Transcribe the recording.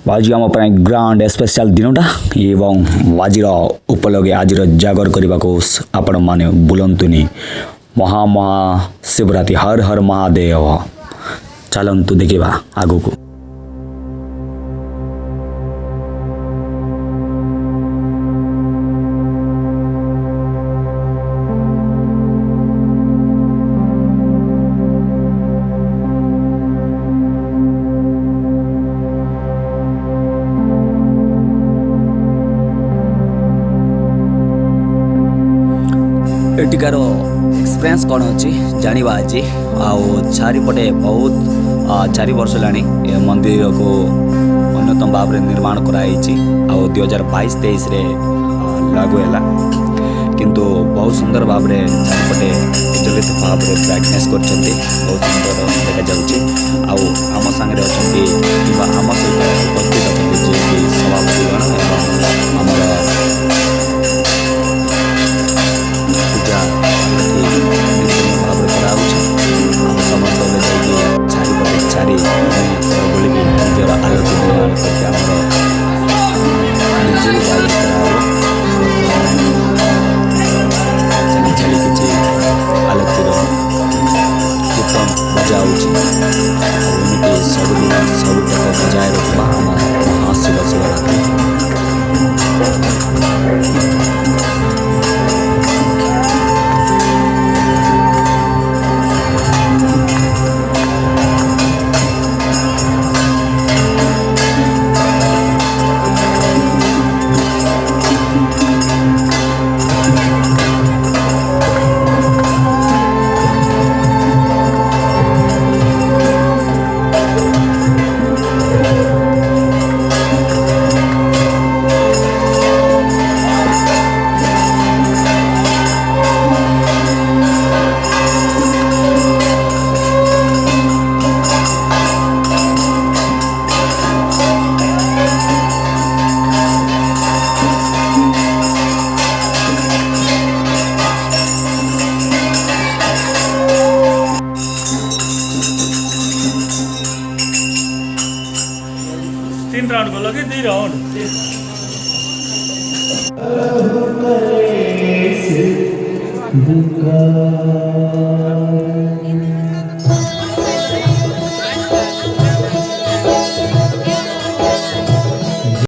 बाजी आम grand special दिनटा एवं बाजीर उपलगे आज जागर करने को आपण मैंने बुलंतुनि महा महा शिवरात्रि हर हर महादेव चलतु देखा आगु को एटिकार एक्सपीरियंस कौन अच्छी जाना आज चारिपटे बहुत 4 वर्ष लानी मंदिर को अन्यतम भाव में निर्माण कराई 2022-23 लागू है किंतु बहुत सुंदर भाव में चारिपटे विचलित भाव में ब्राइटनेस कर बहुत सुंदर देखा जाऊँगी आम सांगे अच्छा आम सहित उपस्थित अच्छा जी सभापतिगण आमर पूजा भाव समस्त चारिपटे चारि बोल निजर आलोक निर्माण करके निर्जल छाड़ी किसी आलोकर कीर्तन बजा एमती सबुदिन सब बजाय रखा आम महाशिव शिवरात्रि राउंड को लगे 3 राउंड दुका